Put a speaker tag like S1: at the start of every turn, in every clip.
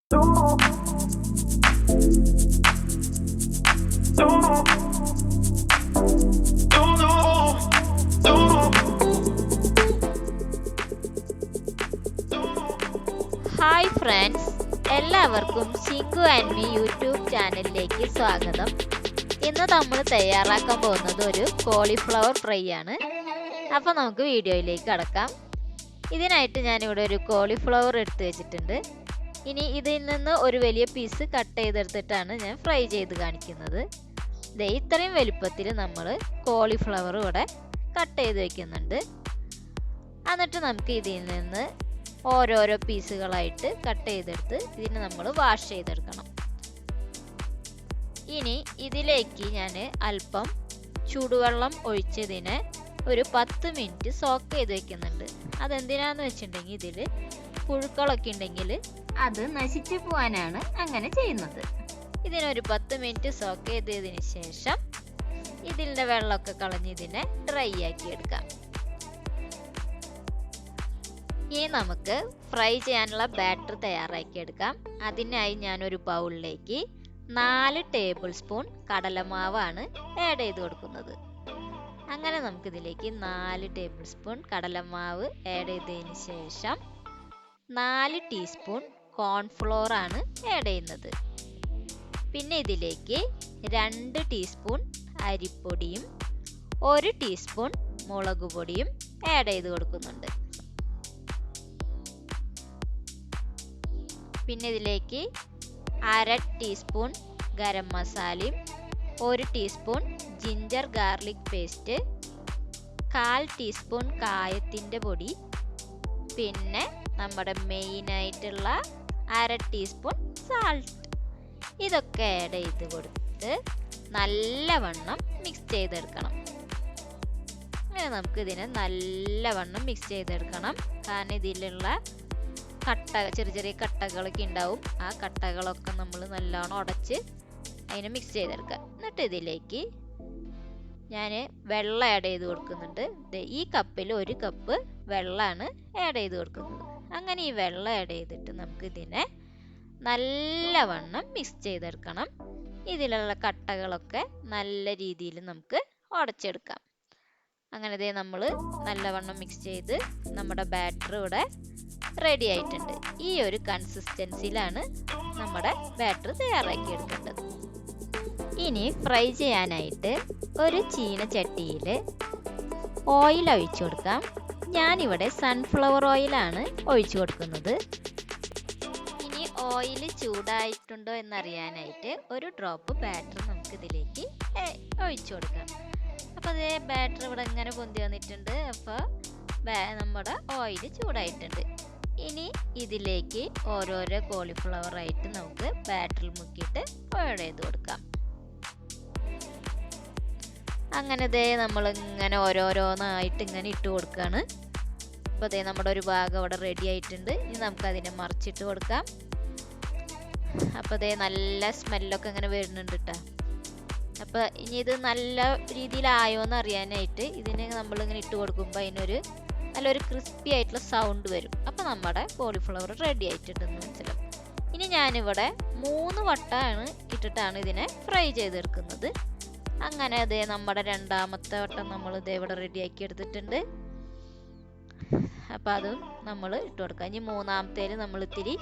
S1: Hi friends, എല്ലാവർക്കും സിങ്കു and me YouTube ചാനലിലേക്ക് സ്വാഗതം. ഇന്ന് നമ്മൾ തയ്യാറാക്കാൻ പോകുന്നത് ഒരു കോളിഫ്ലവർ ഫ്രൈ ആണ്. അപ്പോൾ നമുക്ക് വീഡിയോയിലേക്ക് കടക്കാം. ഇതിനായിട്ട് ഞാനിവിടെ ഒരു കോളിഫ്ലവർ എടുത്ത് വെച്ചിട്ടുണ്ട്. ഇനി ഇതിൽ നിന്ന് ഒരു വലിയ പീസ് കട്ട് ചെയ്തെടുത്തിട്ടാണ് ഞാൻ ഫ്രൈ ചെയ്ത് കാണിക്കുന്നത്. ഇത്രയും വലുപ്പത്തിൽ നമ്മൾ കോളിഫ്ലവർ ഇവിടെ കട്ട് ചെയ്ത് വെക്കുന്നുണ്ട്. എന്നിട്ട് നമുക്ക് ഇതിൽ നിന്ന് ഓരോരോ പീസുകളായിട്ട് കട്ട് ചെയ്തെടുത്ത് ഇതിനെ നമ്മൾ വാഷ് ചെയ്തെടുക്കണം. ഇനി ഇതിലേക്ക് ഞാൻ അല്പം ചൂടുവെള്ളം ഒഴിച്ചതിനെ ഒരു 10 മിനിറ്റ് സോക്ക് ചെയ്ത് വെക്കുന്നുണ്ട്. അതെന്തിനാന്ന് വെച്ചിട്ടുണ്ടെങ്കിൽ ഇതിൽ പുഴുക്കളൊക്കെ ഉണ്ടെങ്കിൽ അത് നശിച്ചു പോകാനാണ് അങ്ങനെ ചെയ്യുന്നത്. ഇതിനൊരു 10 മിനിറ്റ് സോക്ക് ചെയ്തതിന് ശേഷം ഇതിൻ്റെ വെള്ളമൊക്കെ കളഞ്ഞ് ഇതിനെ ഡ്രൈ ആക്കി എടുക്കാം. ഇനി നമുക്ക് ഫ്രൈ ചെയ്യാനുള്ള ബാറ്റർ തയ്യാറാക്കി എടുക്കാം. അതിനായി ഞാനൊരു ബൗളിലേക്ക് 4 ടേബിൾ സ്പൂൺ കടലമാവാണ് ആഡ് ചെയ്ത് കൊടുക്കുന്നത്. അങ്ങനെ നമുക്കിതിലേക്ക് 4 ടേബിൾ സ്പൂൺ കടലമാവ് ആഡ് ചെയ്തതിന് ശേഷം 4 ടീസ്പൂൺ കോൺഫ്ലോർ ആണ് ആഡ് ചെയ്യുന്നത്. പിന്നെ ഇതിലേക്ക് 2 ടീസ്പൂൺ അരിപ്പൊടിയും 1 ടീസ്പൂൺ മുളക് പൊടിയും ആഡ് ചെയ്ത് കൊടുക്കുന്നുണ്ട്. പിന്നെ ഇതിലേക്ക് 1/2 ടീസ്പൂൺ ഗരം മസാലയും 1 teaspoon ginger garlic paste, 1/4 teaspoon കായത്തിൻ്റെ പൊടി, പിന്നെ നമ്മുടെ മെയിനായിട്ടുള്ള 1/2 ടീസ്പൂൺ സാൾട്ട്, ഇതൊക്കെ ആഡ് ചെയ്ത് കൊടുത്ത് നല്ലവണ്ണം മിക്സ് ചെയ്തെടുക്കണം. അങ്ങനെ നമുക്ക് ഇതിനെ നല്ലവണ്ണം മിക്സ് ചെയ്തെടുക്കണം. കാരണം ഇതിലുള്ള ചെറിയ ചെറിയ കട്ടകളൊക്കെ ഉണ്ടാവും. ആ കട്ടകളൊക്കെ നമ്മൾ നല്ലോണം ഉടച്ച് അതിനെ മിക്സ് ചെയ്തെടുക്കുക. എന്നിട്ട് ഇതിലേക്ക് ഞാൻ വെള്ളം ആഡ് ചെയ്ത് കൊടുക്കുന്നുണ്ട്. ഈ കപ്പിൽ 1 കപ്പ് വെള്ളമാണ് ആഡ് ചെയ്ത് കൊടുക്കുന്നത്. അങ്ങനെ ഈ വെള്ളം ആഡ് ചെയ്തിട്ട് നമുക്ക് ഇതിനെ നല്ലവണ്ണം മിക്സ് ചെയ്തെടുക്കണം. ഇതിലുള്ള കട്ടകളൊക്കെ നല്ല രീതിയിൽ നമുക്ക് ഉടച്ചെടുക്കാം. അങ്ങനെ നമ്മൾ നല്ലവണ്ണം മിക്സ് ചെയ്ത് നമ്മുടെ ബാറ്റർ ഇവിടെ റെഡി ആയിട്ടുണ്ട്. ഈ ഒരു കൺസിസ്റ്റൻസിയിലാണ് നമ്മുടെ ബാറ്റർ തയ്യാറാക്കി എടുക്കേണ്ടത്. ഇനി ഫ്രൈ ചെയ്യാനായിട്ട് ഒരു ചീനച്ചട്ടിയിൽ ഓയിൽ ഒഴിച്ചു കൊടുക്കാം. ഞാനിവിടെ സൺഫ്ലവർ ഓയിലാണ് ഒഴിച്ചു കൊടുക്കുന്നത്. ഇനി ഓയിൽ ചൂടായിട്ടുണ്ടോ എന്നറിയാനായിട്ട് ഒരു ഡ്രോപ്പ് ബാറ്റർ നമുക്ക് ഇതിലേക്ക് ഒഴിച്ചു കൊടുക്കാം. അപ്പോൾ അതേ ബാറ്റർ ഇവിടെ ഇങ്ങനെ പൊന്തി വന്നിട്ടുണ്ട്. അപ്പോൾ നമ്മുടെ ഓയിൽ ചൂടായിട്ടുണ്ട്. ഇനി ഇതിലേക്ക് ഓരോരോ കോളിഫ്ലവർ ആയിട്ട് നമുക്ക് ബാറ്ററിൽ മുക്കിയിട്ട് ആഡ് ചെയ്ത് കൊടുക്കാം. അങ്ങനെ നമ്മൾ ഇങ്ങനെ ഓരോരോന്നായിട്ട് ഇങ്ങനെ ഇട്ട് കൊടുക്കുകയാണ്. അപ്പോൾ നമ്മുടെ ഒരു ഭാഗം അവിടെ റെഡി ആയിട്ടുണ്ട്. ഇനി നമുക്കതിനെ മറിച്ചിട്ട് കൊടുക്കാം. അപ്പോൾ നല്ല സ്മെല്ലൊക്കെ ഇങ്ങനെ വരുന്നുണ്ട് കേട്ടോ. അപ്പോൾ ഇനി ഇത് നല്ല രീതിയിലായോ എന്ന് അറിയാനായിട്ട് ഇതിനെ നമ്മളിങ്ങനെ ഇട്ട് കൊടുക്കുമ്പോൾ അതിനൊരു നല്ലൊരു ക്രിസ്പി ആയിട്ടുള്ള സൗണ്ട് വരും. അപ്പോൾ നമ്മുടെ കോളിഫ്ലവർ റെഡി ആയിട്ടുണ്ടെന്ന് മനസ്സിലാവും. ഇനി ഞാനിവിടെ 3 വട്ടമാണ് ഇട്ടിട്ടാണ് ഇതിനെ ഫ്രൈ ചെയ്തെടുക്കുന്നത്. അങ്ങനെ നമ്മുടെ രണ്ടാമത്തെ വട്ടം നമ്മൾ ഇവിടെ റെഡിയാക്കി എടുത്തിട്ടുണ്ട്. അപ്പോൾ അതും നമ്മൾ ഇട്ട് കൊടുക്കാം. ഇനി മൂന്നാമത്തേൽ നമ്മൾ ഇത്തിരി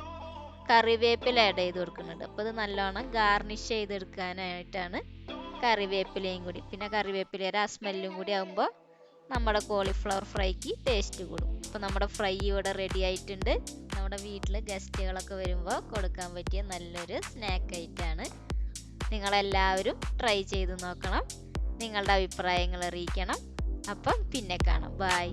S1: കറിവേപ്പില ആഡ് ചെയ്ത് കൊടുക്കുന്നുണ്ട്. അപ്പോൾ ഇത് നല്ലോണം ഗാർണിഷ് ചെയ്തെടുക്കാനായിട്ടാണ് കറിവേപ്പിലയും കൂടി. പിന്നെ കറിവേപ്പിലയുടെ ആ സ്മെല്ലും കൂടി ആകുമ്പോൾ നമ്മുടെ കോളിഫ്ലവർ ഫ്രൈക്ക് ടേസ്റ്റ് കൂടും. അപ്പോൾ നമ്മുടെ ഫ്രൈ ഇവിടെ റെഡി ആയിട്ടുണ്ട്. നമ്മുടെ വീട്ടിൽ ഗസ്റ്റുകളൊക്കെ വരുമ്പോൾ കൊടുക്കാൻ പറ്റിയ നല്ലൊരു സ്നാക്ക് ഐറ്റമാണ്. നിങ്ങളെല്ലാവരും ട്രൈ ചെയ്ത് നോക്കണം. നിങ്ങളുടെ അഭിപ്രായങ്ങൾ അറിയിക്കണം. അപ്പം പിന്നെ കാണാം. ബൈ.